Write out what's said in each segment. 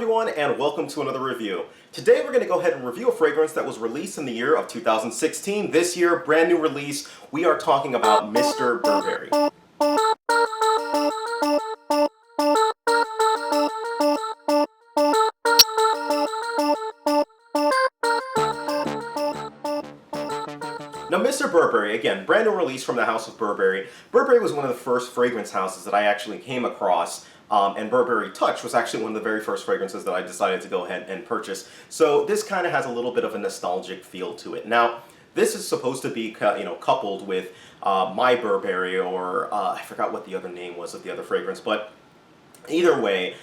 everyone, and welcome to another review. Today we're going to go ahead and review a fragrance that was released in the year of 2016. This year, brand new release, we are talking about Mr. Burberry. Now, Mr. Burberry, again, brand new release from the house of Burberry. Burberry was one of the first fragrance houses that I actually came across, and Burberry Touch was actually one of the very first fragrances that I decided to go ahead and purchase. So this kind of has a little bit of a nostalgic feel to it. Now, this is supposed to be, coupled with My Burberry, or I forgot what the other name was of the other fragrance, but either way,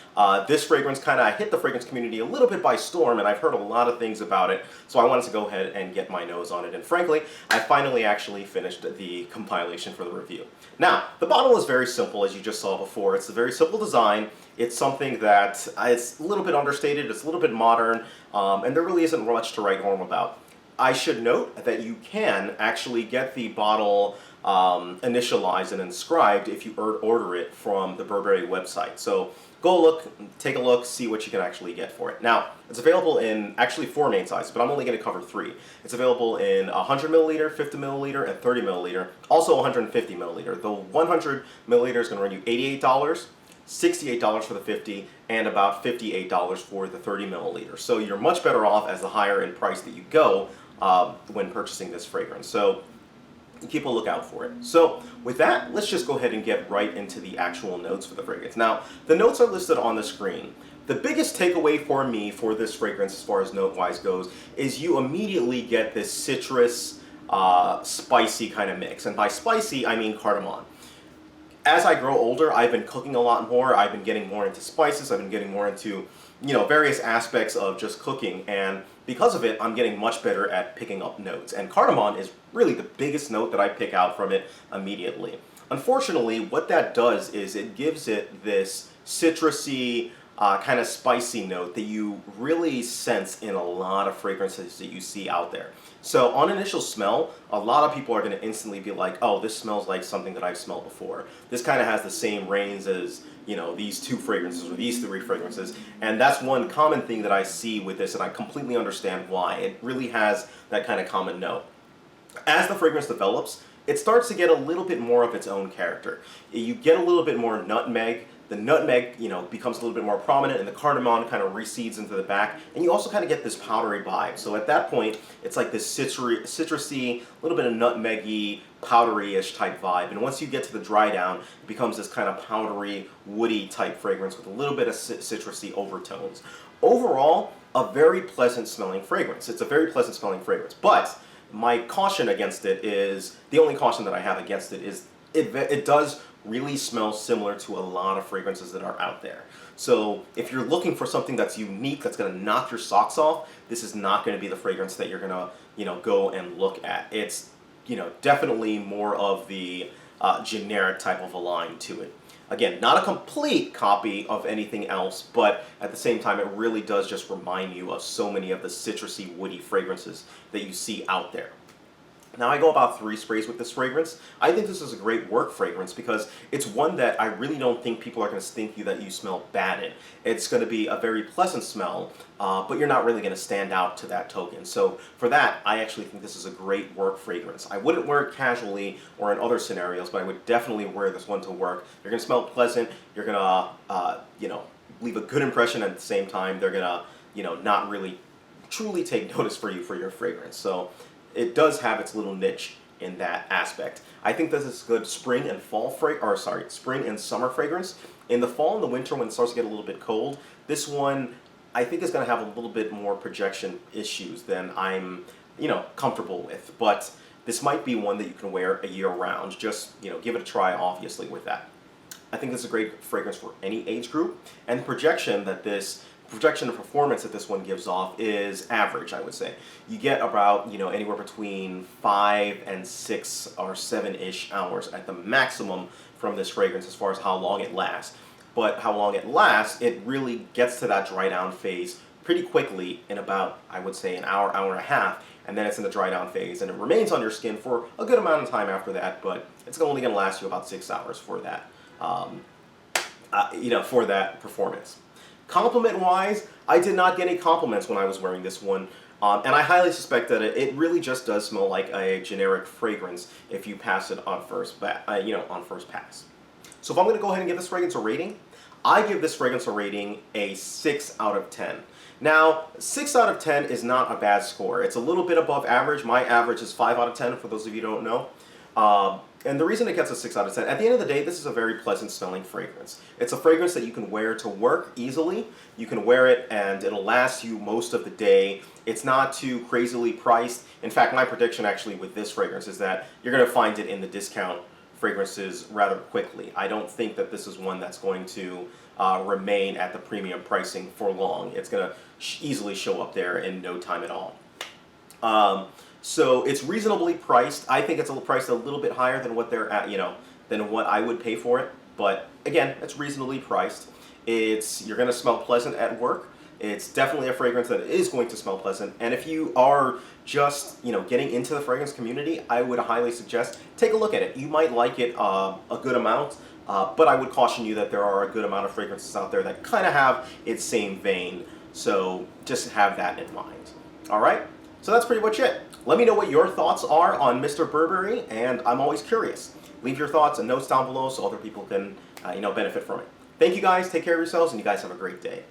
this fragrance kind of hit the fragrance community a little bit by storm, and I've heard a lot of things about it, so I wanted to go ahead and get my nose on it. And frankly, I finally actually finished the compilation for the review. Now, the bottle is very simple, as you just saw before. It's a very simple design. It's something that it's a little bit understated, it's a little bit modern, and there really isn't much to write home about. I should note that you can actually get the bottle initialized and inscribed if you order it from the Burberry website. So go look, take a look, see what you can actually get for it. Now, it's available in actually 4 main sizes, but I'm only going to cover 3. It's available in 100 milliliter, 50 milliliter, and 30 milliliter, also 150 milliliter. The 100 milliliter is going to run you $88. $68 for the 50, and about $58 for the 30 milliliter. So you're much better off as the higher in price that you go when purchasing this fragrance. So keep a lookout for it. So with that, let's just go ahead and get right into the actual notes for the fragrance. Now, the notes are listed on the screen. The biggest takeaway for me for this fragrance, as far as note-wise goes, is you immediately get this citrus, spicy kind of mix. And by spicy, I mean cardamom. As I grow older, I've been cooking a lot more. I've been getting more into spices. I've been getting more into, various aspects of just cooking. And because of it, I'm getting much better at picking up notes. And cardamom is really the biggest note that I pick out from it immediately. Unfortunately, what that does is it gives it this citrusy, kind of spicy note that you really sense in a lot of fragrances that you see out there. So on initial smell, a lot of people are going to instantly be like, oh, this smells like something that I've smelled before. This kind of has the same range as, these 2 fragrances or these 3 fragrances. And that's one common thing that I see with this, and I completely understand why. It really has that kind of common note. As the fragrance develops, it starts to get a little bit more of its own character. You get a little bit more nutmeg. The nutmeg, becomes a little bit more prominent, and the cardamom kind of recedes into the back, and you also kind of get this powdery vibe. So at that point, it's like this citrusy, a little bit of nutmeggy, powdery-ish type vibe. And once you get to the dry down, it becomes this kind of powdery, woody type fragrance with a little bit of citrusy overtones. Overall, a very pleasant smelling fragrance. It's a very pleasant smelling fragrance, but my caution against it is, the only caution that I have against it is it does really smells similar to a lot of fragrances that are out there. So if you're looking for something that's unique, that's going to knock your socks off, this is not going to be the fragrance that you're going to, go and look at. It's, definitely more of the generic type of a line to it. Again, not a complete copy of anything else, but at the same time, it really does just remind you of so many of the citrusy, woody fragrances that you see out there. Now, I go about 3 sprays with this fragrance. I think this is a great work fragrance because it's one that I really don't think people are going to think that you smell bad in. It's going to be a very pleasant smell, but you're not really going to stand out to that token. So for that, I actually think this is a great work fragrance. I wouldn't wear it casually or in other scenarios, but I would definitely wear this one to work. You're going to smell pleasant. You're going to, leave a good impression at the same time. They're going to, not really truly take notice for you for your fragrance. So it does have its little niche in that aspect. I think this is good spring and spring and summer fragrance. In the fall and the winter, when it starts to get a little bit cold, this one I think is going to have a little bit more projection issues than I'm, comfortable with. But this might be one that you can wear a year round. Just, give it a try, obviously, with that. I think this is a great fragrance for any age group, and the projection and performance that this one gives off is average, I would say. You get about, anywhere between 5 and 6 or 7-ish hours at the maximum from this fragrance as far as how long it lasts. But how long it lasts, it really gets to that dry down phase pretty quickly in about, I would say, an hour, hour and a half, and then it's in the dry down phase, and it remains on your skin for a good amount of time after that, but it's only going to last you about 6 hours for that, for that performance. Compliment-wise, I did not get any compliments when I was wearing this one. And I highly suspect that it really just does smell like a generic fragrance if you pass it on on first pass. So if I'm going to go ahead and give this fragrance a rating, I give this fragrance a rating a 6 out of 10. Now, 6 out of 10 is not a bad score. It's a little bit above average. My average is 5 out of 10, for those of you who don't know. And the reason it gets a 6 out of 10, at the end of the day, this is a very pleasant smelling fragrance. It's a fragrance that you can wear to work easily. You can wear it and it'll last you most of the day. It's not too crazily priced. In fact, my prediction actually with this fragrance is that you're going to find it in the discount fragrances rather quickly. I don't think that this is one that's going to remain at the premium pricing for long. It's going to easily show up there in no time at all. So it's reasonably priced. I think it's priced a little bit higher than what they're at, than what I would pay for it. But again, it's reasonably priced. You're going to smell pleasant at work. It's definitely a fragrance that is going to smell pleasant. And if you are just, getting into the fragrance community, I would highly suggest take a look at it. You might like it a good amount, but I would caution you that there are a good amount of fragrances out there that kind of have its same vein. So just have that in mind. All right? So that's pretty much it. Let me know what your thoughts are on Mr. Burberry, and I'm always curious. Leave your thoughts and notes down below so other people can, benefit from it. Thank you guys. Take care of yourselves, and you guys have a great day.